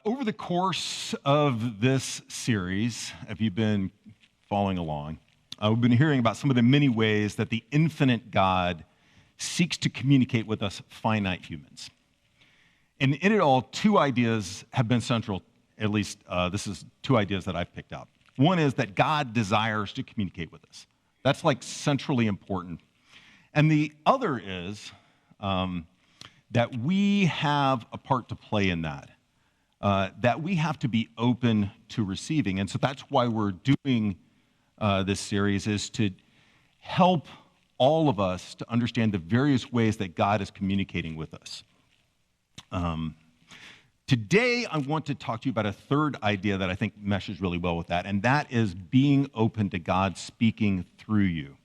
Over the course of this series, if you've been following along, we've been hearing about some of the many ways that the infinite God seeks to communicate with us finite humans. And in it all, two ideas have been central, at least this is two ideas that I've picked up. One is that God desires to communicate with us. That's like centrally important. And the other is that we have a part to play in that. That we have to be open to receiving. And so that's why we're doing this series, is to help all of us to understand the various ways that God is communicating with us. Today, I want to talk to you about a third idea that I think meshes really well with that, and that is being open to God speaking through you.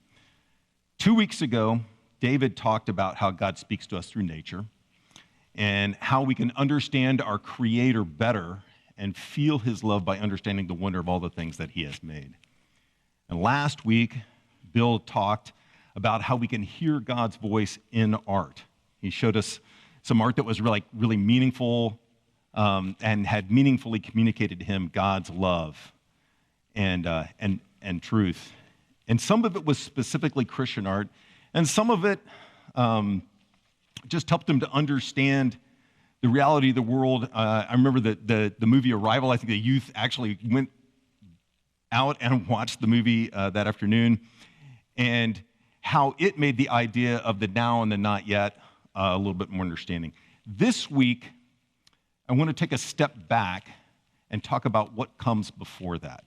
2 weeks ago, David talked about how God speaks to us through nature, and how we can understand our Creator better and feel His love by understanding the wonder of all the things that He has made. And last week, Bill talked about how we can hear God's voice in art. He showed us some art that was really meaningful and had meaningfully communicated to him God's love and truth. And some of it was specifically Christian art, and some of it just helped them to understand the reality of the world. I remember the movie Arrival. I think the youth actually went out and watched the movie that afternoon, and how it made the idea of the now and the not yet a little bit more understanding. This week, I want to take a step back and talk about what comes before that.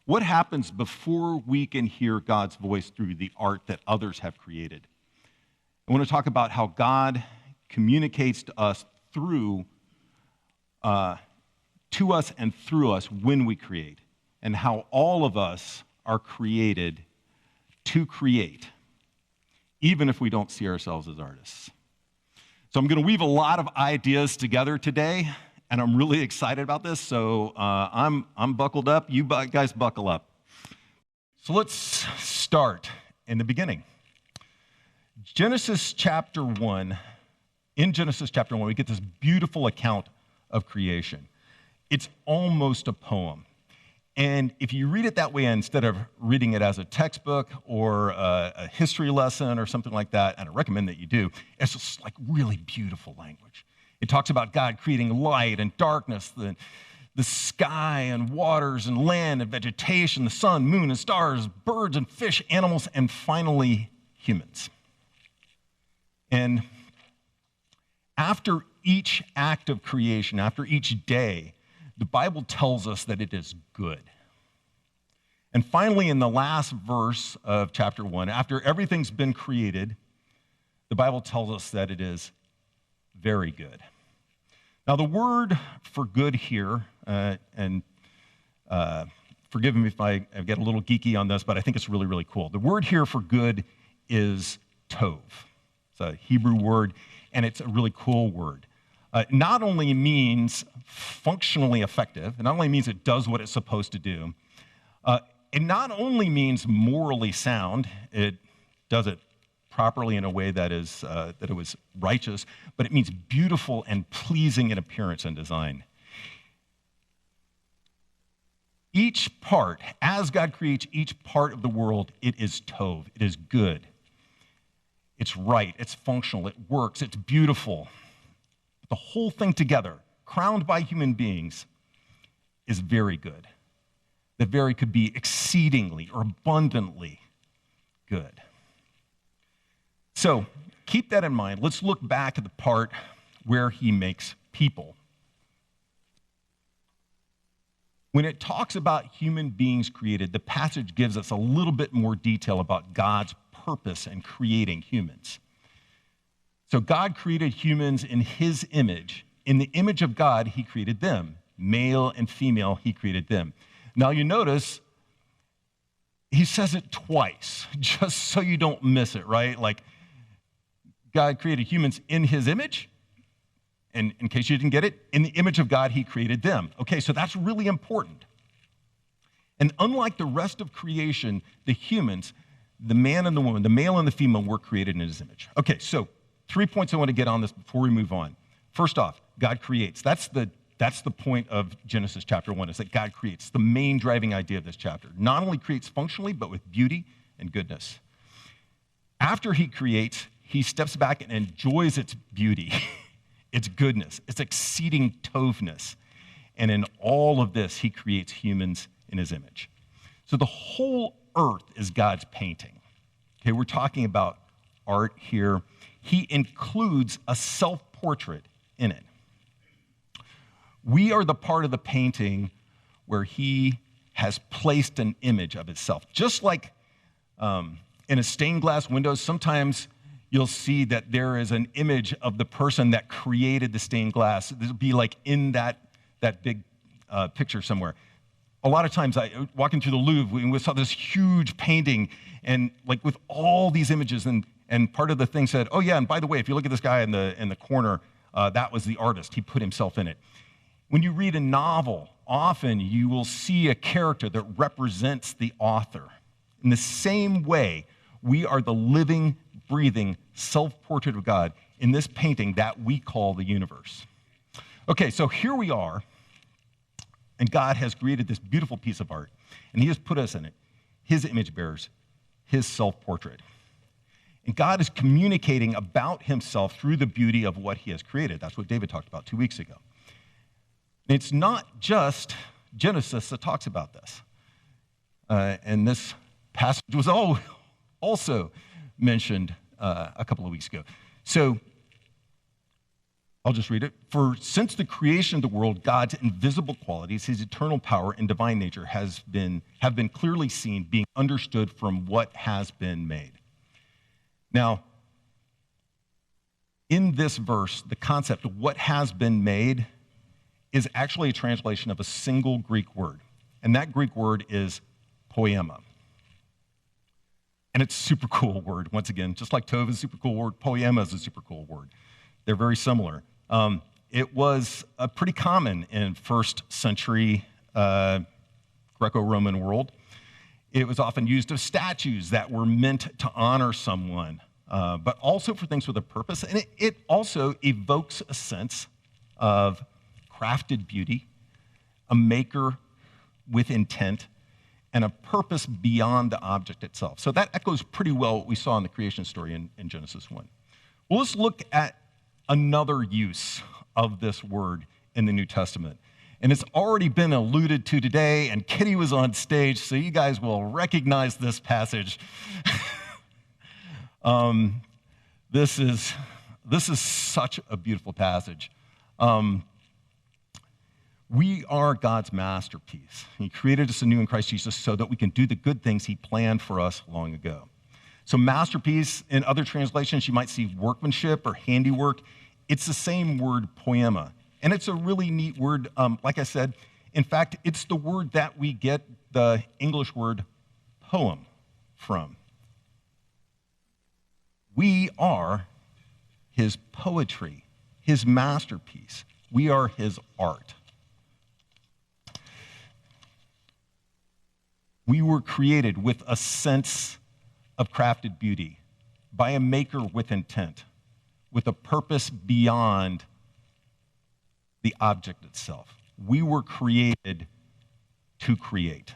What happens before we can hear God's voice through the art that others have created? I want to talk about how God communicates to us through, to us and through us when we create, and how all of us are created to create, even if we don't see ourselves as artists. So I'm going to weave a lot of ideas together today, and I'm really excited about this. So I'm buckled up. You guys buckle up. So let's start in the beginning. Genesis chapter 1. In Genesis chapter 1, we get this beautiful account of creation. It's almost a poem. And if you read it that way, instead of reading it as a textbook or a history lesson or something like that, and I recommend that you do, it's just like really beautiful language. It talks about God creating light and darkness, the sky and waters and land and vegetation, the sun, moon and stars, birds and fish, animals, and finally humans. And after each act of creation, after each day, the Bible tells us that it is good. And finally, in the last verse of chapter 1, after everything's been created, the Bible tells us that it is very good. Now, the word for good here, and forgive me if I get a little geeky on this, but I think it's really, really cool. The word here for good is tov. It's a Hebrew word, and it's a really cool word. It not only means functionally effective, it not only means it does what it's supposed to do, it not only means morally sound, it does it properly in a way that it was righteous, but it means beautiful and pleasing in appearance and design. Each part, as God creates each part of the world, it is tov, it is good. It's right, it's functional, it works, it's beautiful. The whole thing together, crowned by human beings, is very good. The very could be exceedingly or abundantly good. So keep that in mind. Let's look back at the part where He makes people. When it talks about human beings created, the passage gives us a little bit more detail about God's purpose in creating humans. So God created humans in His image. In the image of God, He created them. Male and female, He created them. Now you notice, He says it twice, just so you don't miss it, right? Like, God created humans in His image, and in case you didn't get it, in the image of God, He created them. Okay, so that's really important. And unlike the rest of creation, the humans, the man and the woman, the male and the female, were created in His image. Okay, so 3 points I want to get on this before we move on. First off, God creates. That's the That's the point of Genesis chapter 1, is that God creates. The main driving idea of this chapter. Not only creates functionally, but with beauty and goodness. After he creates, he steps back and enjoys its beauty, its goodness, its exceeding toveness. And in all of this, he creates humans in his image. So the whole earth is God's painting. Okay, we're talking about art here. He includes a self-portrait in it. We are the part of the painting where he has placed an image of himself. Just like in a stained glass window, sometimes you'll see that there is an image of the person that created the stained glass. This would be like in that big picture somewhere. A lot of times, walking through the Louvre, we saw this huge painting, and like with all these images, and part of the thing said, oh yeah, and by the way, if you look at this guy in the corner, that was the artist. He put himself in it. When you read a novel, often you will see a character that represents the author. In the same way, we are the living, breathing self-portrait of God in this painting that we call the universe. Okay, so here we are, and God has created this beautiful piece of art, and he has put us in it, his image bearers, his self-portrait. And God is communicating about himself through the beauty of what he has created. That's what David talked about 2 weeks ago. And it's not just Genesis that talks about this. And this passage was also mentioned a couple of weeks ago. So I'll just read it. For since the creation of the world, God's invisible qualities, his eternal power and divine nature have been clearly seen, being understood from what has been made. Now, in this verse, the concept of what has been made is actually a translation of a single Greek word. And that Greek word is poema. And it's a super cool word, once again. Just like Tov is a super cool word, poema is a super cool word. They're very similar. It was pretty common in first century Greco-Roman world. It was often used of statues that were meant to honor someone, but also for things with a purpose. And it also evokes a sense of crafted beauty, a maker with intent, and a purpose beyond the object itself. So that echoes pretty well what we saw in the creation story in Genesis 1. Well, let's look at another use of this word in the New Testament. And it's already been alluded to today, and Kitty was on stage, so you guys will recognize this passage. This is such a beautiful passage. We are God's masterpiece. He created us anew in Christ Jesus so that we can do the good things he planned for us long ago. So masterpiece, in other translations, you might see workmanship or handiwork. It's the same word, poema. And it's a really neat word. Like I said, in fact, it's the word that we get the English word poem from. We are his poetry, his masterpiece. We are his art. We were created with a sense of crafted beauty by a maker with intent, with a purpose beyond the object itself. We were created to create.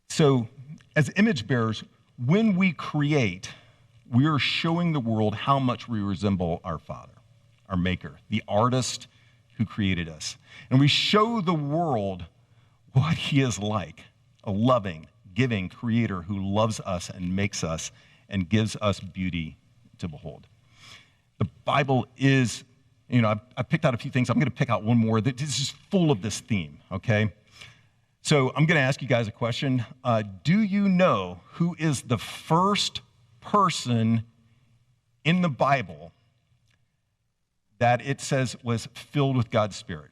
So, as image bearers, when we create, we are showing the world how much we resemble our Father, our Maker, the artist who created us. And we show the world what he is like, a loving, giving creator who loves us and makes us and gives us beauty to behold. The Bible is, I picked out a few things. I'm going to pick out one more. This is full of this theme, okay? So I'm going to ask you guys a question. Do you know who is the first person in the Bible that it says was filled with God's Spirit?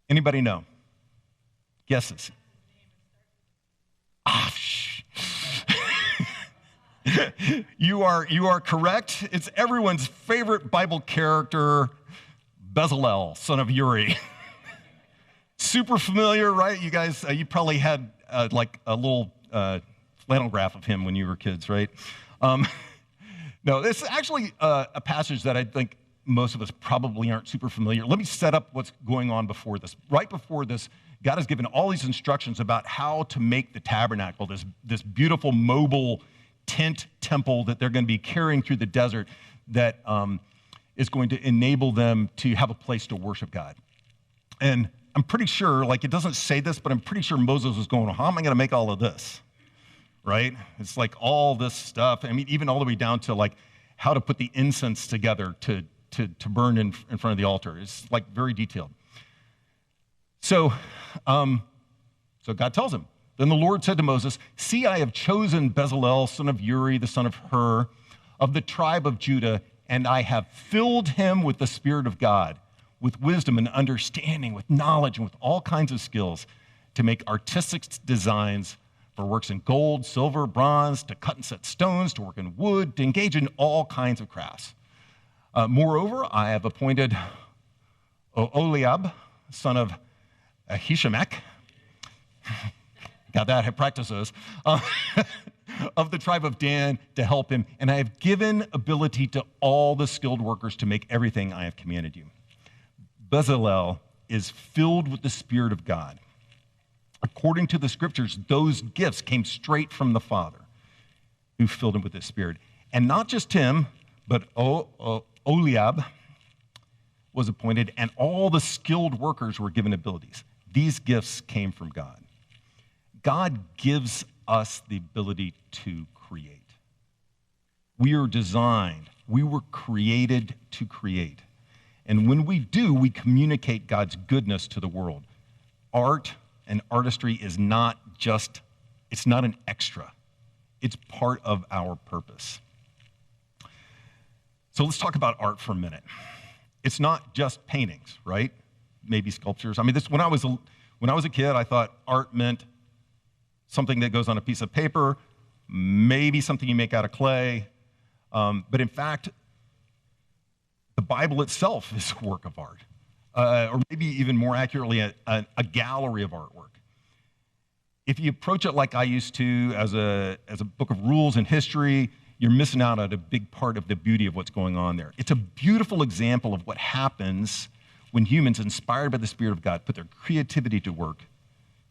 Anybody know? Guesses? You are correct. It's everyone's favorite Bible character, Bezalel, son of Uri. Super familiar, right? You guys, you probably had like a little flannel graph of him when you were kids, right? No, it's actually a passage that I think most of us probably aren't super familiar. Let me set up what's going on before this. Right before this, God has given all these instructions about how to make the tabernacle, this beautiful mobile tent temple that they're going to be carrying through the desert that is going to enable them to have a place to worship God. And I'm pretty sure, like it doesn't say this, but I'm pretty sure Moses was going, how am I going to make all of this? Right? It's like all this stuff. I mean, even all the way down to like how to put the incense together to burn in front of the altar. It's like very detailed. So God tells him, then the Lord said to Moses, see, I have chosen Bezalel, son of Uri, the son of Hur, of the tribe of Judah, and I have filled him with the Spirit of God, with wisdom and understanding, with knowledge, and with all kinds of skills to make artistic designs for works in gold, silver, bronze, to cut and set stones, to work in wood, to engage in all kinds of crafts. Moreover, I have appointed Oholiab, son of Ahishamach, got that, I practiced those, of the tribe of Dan to help him, and I have given ability to all the skilled workers to make everything I have commanded you. Bezalel is filled with the Spirit of God. According to the scriptures, those gifts came straight from the Father, who filled him with the Spirit. And not just him, but Oholiab was appointed, and all the skilled workers were given abilities. These gifts came from God. God gives us the ability to create. We are designed, we were created to create. And when we do, we communicate God's goodness to the world. Art and artistry is not an extra. It's part of our purpose. So let's talk about art for a minute. It's not just paintings, right? Maybe sculptures. I mean, when I was a kid, I thought art meant something that goes on a piece of paper, maybe something you make out of clay. But in fact, the Bible itself is a work of art, or maybe even more accurately, a gallery of artwork. If you approach it like I used to as a book of rules and history, you're missing out on a big part of the beauty of what's going on there. It's a beautiful example of what happens when humans, inspired by the Spirit of God, put their creativity to work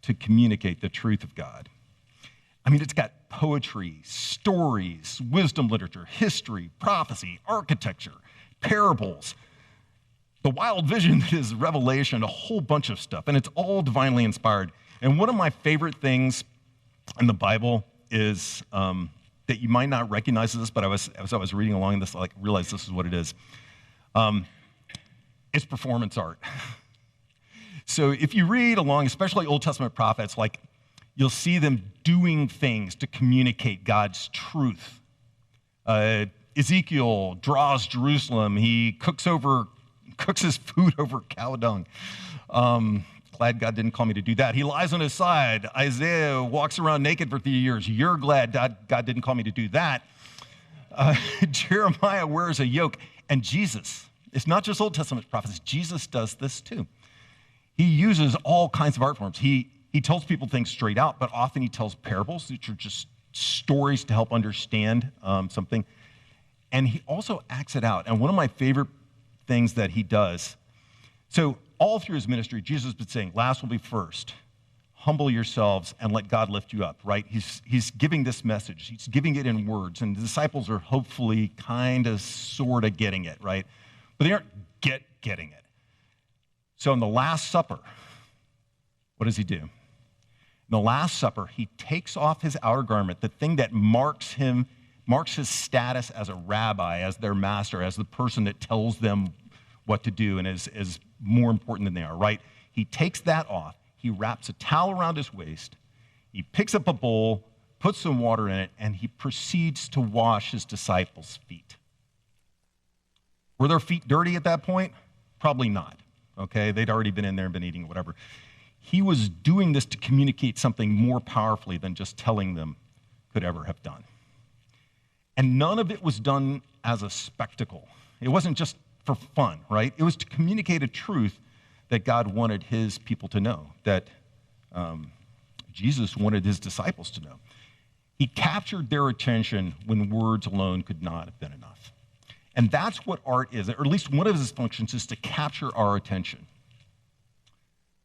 to communicate the truth of God. I mean, it's got poetry, stories, wisdom literature, history, prophecy, architecture, parables, the wild vision that is Revelation, a whole bunch of stuff, and it's all divinely inspired. And one of my favorite things in the Bible is that you might not recognize this, but as I was reading along this, I realized this is what it is. It's performance art. So if you read along, especially Old Testament prophets, you'll see them doing things to communicate God's truth. Ezekiel draws Jerusalem. He cooks his food over cow dung. Glad God didn't call me to do that. He lies on his side. Isaiah walks around naked for 3 years. You're glad God didn't call me to do that. Jeremiah wears a yoke. And Jesus, it's not just Old Testament prophets, Jesus does this too. He uses all kinds of art forms. He tells people things straight out, but often he tells parables, which are just stories to help understand something. And he also acts it out. And one of my favorite things that he does, so all through his ministry, Jesus has been saying, last will be first. Humble yourselves and let God lift you up, right? He's giving this message. He's giving it in words, and the disciples are hopefully kind of, sort of getting it, right? But they aren't getting it. So in the Last Supper, what does he do? In the Last Supper, he takes off his outer garment, the thing that marks his status as a rabbi, as their master, as the person that tells them what to do and is more important than they are, right? He takes that off. He wraps a towel around his waist. He picks up a bowl, puts some water in it, and he proceeds to wash his disciples' feet. Were their feet dirty at that point? Probably not, okay? They'd already been in there and been eating whatever. He was doing this to communicate something more powerfully than just telling them could ever have done. And none of it was done as a spectacle. It wasn't just for fun, right? It was to communicate a truth that God wanted his people to know, that Jesus wanted his disciples to know. He captured their attention when words alone could not have been enough. And that's what art is, or at least one of its functions is to capture our attention.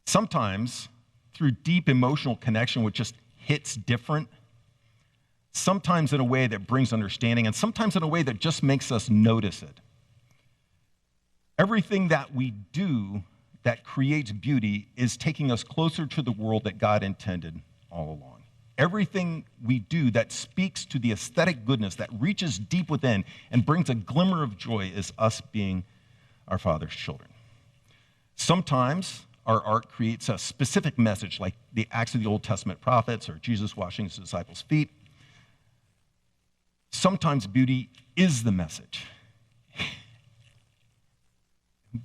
Sometimes through deep emotional connection, which just hits different, sometimes in a way that brings understanding, and sometimes in a way that just makes us notice it. Everything that we do that creates beauty is taking us closer to the world that God intended all along. Everything we do that speaks to the aesthetic goodness that reaches deep within and brings a glimmer of joy is us being our Father's children. Sometimes our art creates a specific message, like the Acts of the Old Testament prophets or Jesus washing his disciples' feet. Sometimes beauty is the message.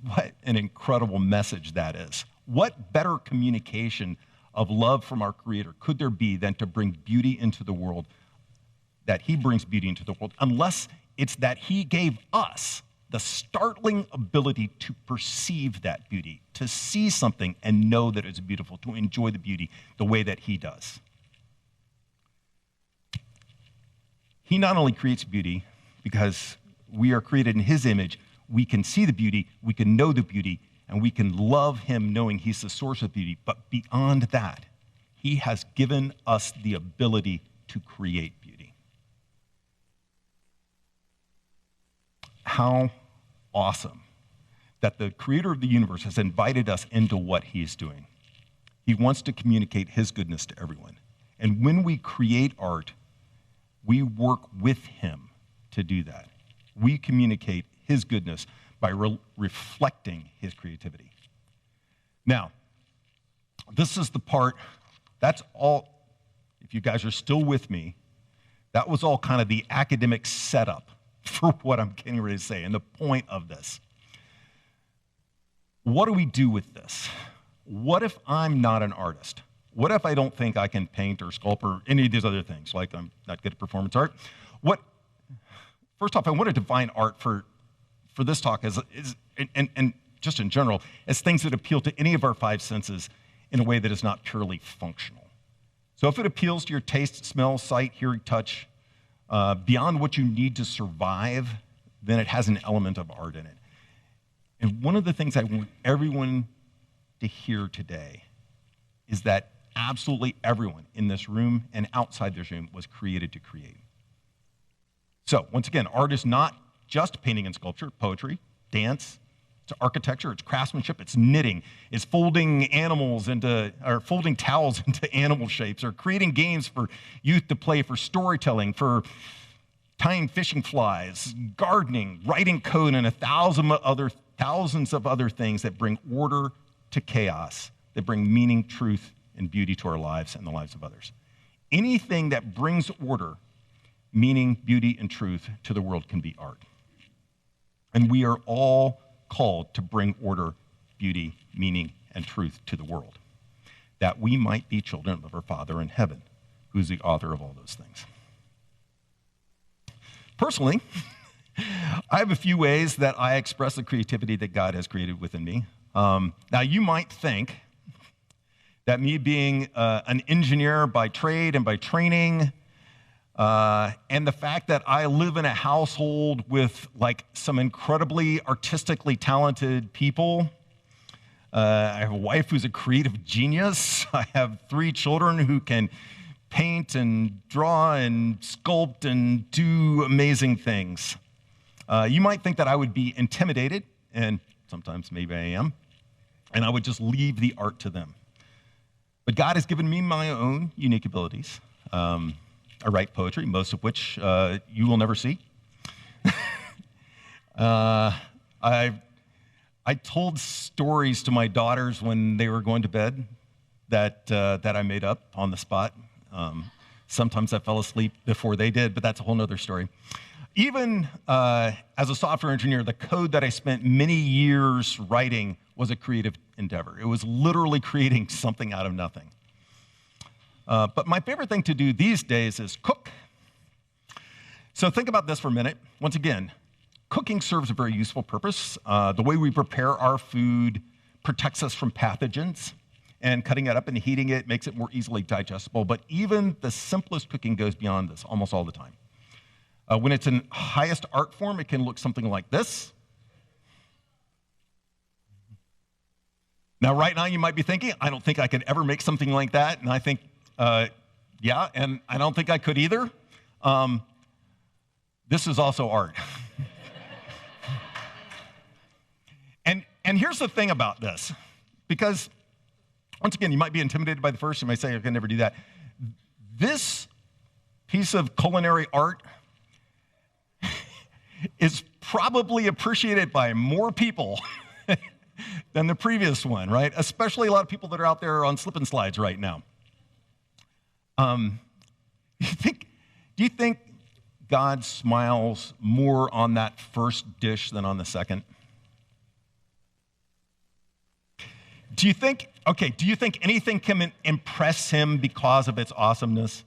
What an incredible message that is. What better communication of love from our Creator could there be than to bring beauty into the world, that he brings beauty into the world, unless it's that he gave us the startling ability to perceive that beauty, to see something and know that it's beautiful, to enjoy the beauty the way that he does. He not only creates beauty because we are created in his image, we can see the beauty, we can know the beauty, and we can love him knowing he's the source of beauty. But beyond that, he has given us the ability to create beauty. How awesome that the creator of the universe has invited us into what he's doing. He wants to communicate his goodness to everyone. And when we create art, we work with him to do that. We communicate his goodness by reflecting his creativity. Now, this is the part, that's all, if you guys are still with me, that was all kind of the academic setup for what I'm getting ready to say and the point of this. What do we do with this? What if I'm not an artist? What if I don't think I can paint or sculpt or any of these other things, like I'm not good at performance art? First off, I want to define art for this talk and just in general as things that appeal to any of our five senses in a way that is not purely functional. So if it appeals to your taste, smell, sight, hearing, touch, beyond what you need to survive, then it has an element of art in it. And one of the things I want everyone to hear today is that absolutely everyone in this room and outside this room was created to create. So once again, art is not just painting and sculpture, poetry, dance, it's architecture, it's craftsmanship, it's knitting, it's folding towels into animal shapes, or creating games for youth to play, for storytelling, for tying fishing flies, gardening, writing code, and thousands of other things that bring order to chaos, that bring meaning, truth, and beauty to our lives and the lives of others. Anything that brings order, meaning, beauty, and truth to the world can be art. And we are all called to bring order, beauty, meaning, and truth to the world, that we might be children of our Father in heaven, who's the author of all those things. Personally, I have a few ways that I express the creativity that God has created within me. Now, you might think that me being an engineer by trade and by training, and the fact that I live in a household with like some incredibly artistically talented people. I have a wife who's a creative genius. I have 3 children who can paint and draw and sculpt and do amazing things. You might think that I would be intimidated, and sometimes maybe I am, and I would just leave the art to them. But God has given me my own unique abilities. I write poetry, most of which you will never see. I told stories to my daughters when they were going to bed that I made up on the spot. Sometimes I fell asleep before they did, but that's a whole nother story. Even as a software engineer, the code that I spent many years writing was a creative endeavor. It was literally creating something out of nothing. But my favorite thing to do these days is cook. So think about this for a minute. Once again, cooking serves a very useful purpose. The way we prepare our food protects us from pathogens, and cutting it up and heating it makes it more easily digestible. But even the simplest cooking goes beyond this almost all the time. When it's in highest art form, it can look something like this. Now, right now, you might be thinking, I don't think I could ever make something like that. And I think, yeah, and I don't think I could either. This is also art. And here's the thing about this, because once again, you might be intimidated by the first. You might say, I can never do that. This piece of culinary art is probably appreciated by more people than the previous one, right? Especially a lot of people that are out there on slip and slides right now. Do you think God smiles more on that first dish than on the second? Do you think anything can impress him because of its awesomeness?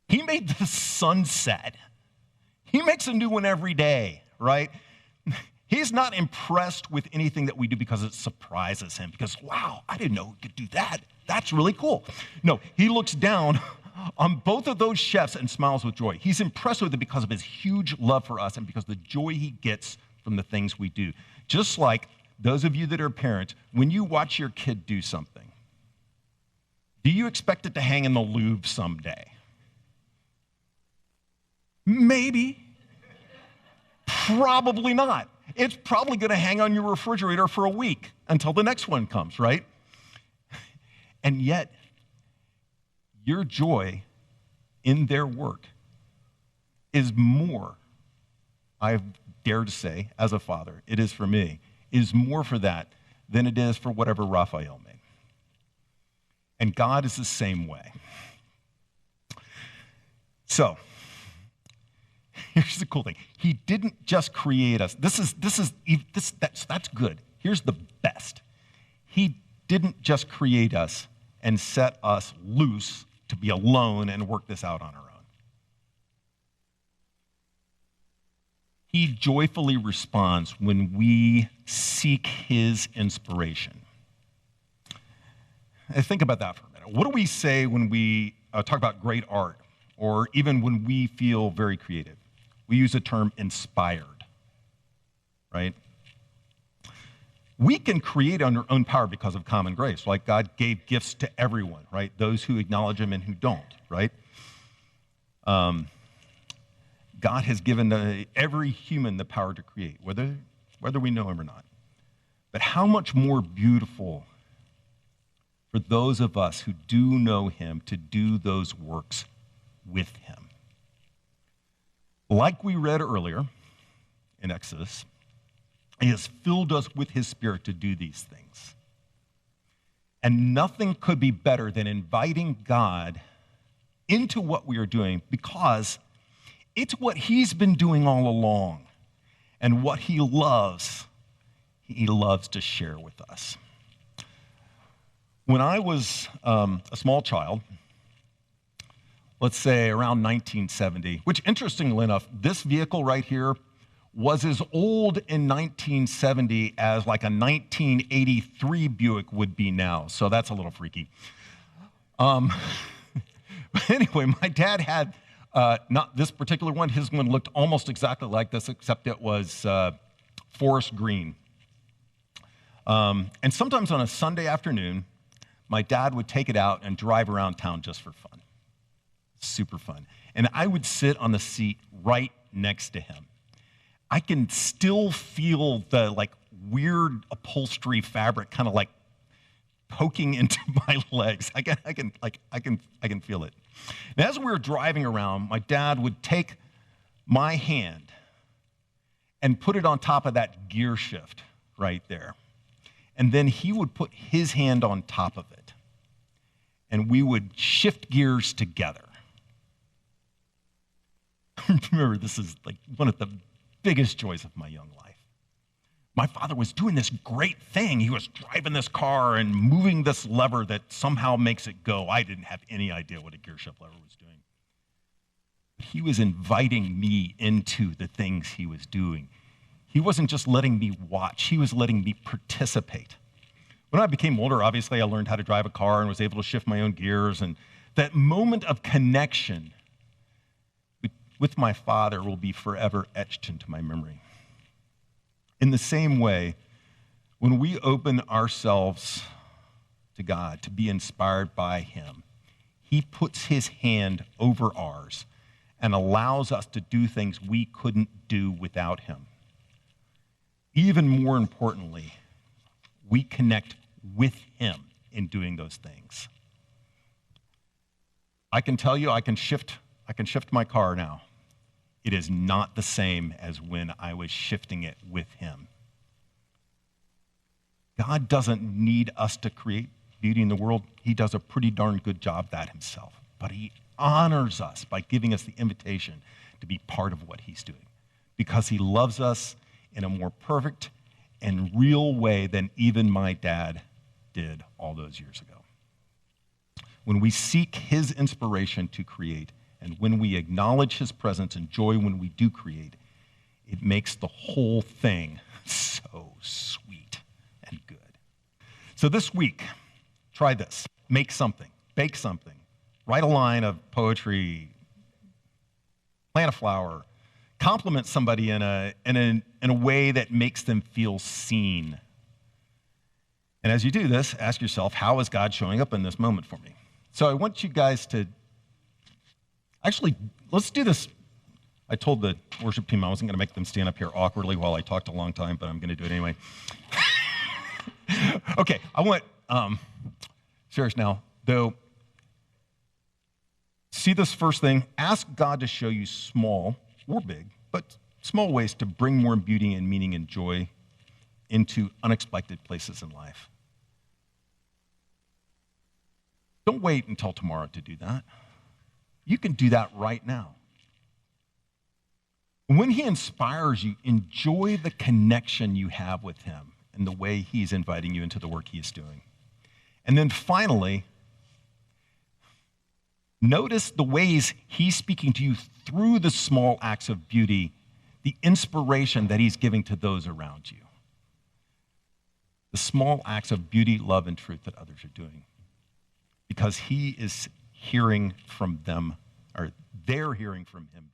He made the sunset. He makes a new one every day, right? He's not impressed with anything that we do because it surprises him, because, wow, I didn't know we could do that. That's really cool. No, he looks down on both of those chefs and smiles with joy. He's impressed with it because of his huge love for us and because of the joy he gets from the things we do. Just like those of you that are parents, when you watch your kid do something, do you expect it to hang in the Louvre someday? Maybe. Probably not. It's probably going to hang on your refrigerator for a week until the next one comes, right? And yet, your joy in their work is more, I dare to say, as a father, it is for me, is more for that than it is for whatever Raphael made. And God is the same way. So, here's the cool thing. He didn't just create us. That's good. Here's the best. He didn't just create us and set us loose to be alone and work this out on our own. He joyfully responds when we seek his inspiration. Think about that for a minute. What do we say when we talk about great art, or even when we feel very creative? We use the term inspired, right? We can create on our own power because of common grace, like God gave gifts to everyone, right? Those who acknowledge him and who don't, right? God has given every human the power to create, whether we know him or not. But how much more beautiful for those of us who do know him to do those works with him. Like we read earlier in Exodus, he has filled us with his Spirit to do these things. And nothing could be better than inviting God into what we are doing, because it's what he's been doing all along. And what he loves to share with us. When I was a small child, let's say around 1970, which interestingly enough, this vehicle right here was as old in 1970 as like a 1983 Buick would be now. So that's a little freaky. But anyway, my dad had, not this particular one, his one looked almost exactly like this, except it was forest green. And sometimes on a Sunday afternoon, my dad would take it out and drive around town just for fun. Super fun. And I would sit on the seat right next to him. I can still feel the like weird upholstery fabric kind of like poking into my legs. I can feel it. And as we were driving around, my dad would take my hand and put it on top of that gear shift right there. And then he would put his hand on top of it. And we would shift gears together. Remember, this is like one of the biggest joys of my young life. My father was doing this great thing. He was driving this car and moving this lever that somehow makes it go. I didn't have any idea what a gear shift lever was doing. He was inviting me into the things he was doing. He wasn't just letting me watch. He was letting me participate. When I became older, obviously, I learned how to drive a car and was able to shift my own gears. And that moment of connection with my Father will be forever etched into my memory. In the same way, when we open ourselves to God, to be inspired by him, he puts his hand over ours and allows us to do things we couldn't do without him. Even more importantly, we connect with him in doing those things. I can tell you, I can shift my car now. It is not the same as when I was shifting it with him. God doesn't need us to create beauty in the world. He does a pretty darn good job of that himself. But he honors us by giving us the invitation to be part of what he's doing, because he loves us in a more perfect and real way than even my dad did all those years ago. When we seek his inspiration to create, and when we acknowledge his presence and joy when we do create, it makes the whole thing so sweet and good. So this week, try this. Make something, bake something, write a line of poetry, plant a flower, compliment somebody in a way that makes them feel seen. And as you do this, ask yourself, how is God showing up in this moment for me? So I want you guys to, actually, let's do this. I told the worship team I wasn't going to make them stand up here awkwardly while I talked a long time, but I'm going to do it anyway. Okay, I want, serious now, though, see this first thing, ask God to show you small or big, but small ways to bring more beauty and meaning and joy into unexpected places in life. Don't wait until tomorrow to do that. You can do that right now. When he inspires you, enjoy the connection you have with him and the way he's inviting you into the work he is doing. And then finally, notice the ways he's speaking to you through the small acts of beauty, the inspiration that he's giving to those around you. The small acts of beauty, love, and truth that others are doing. Because he is hearing from them, or they're hearing from him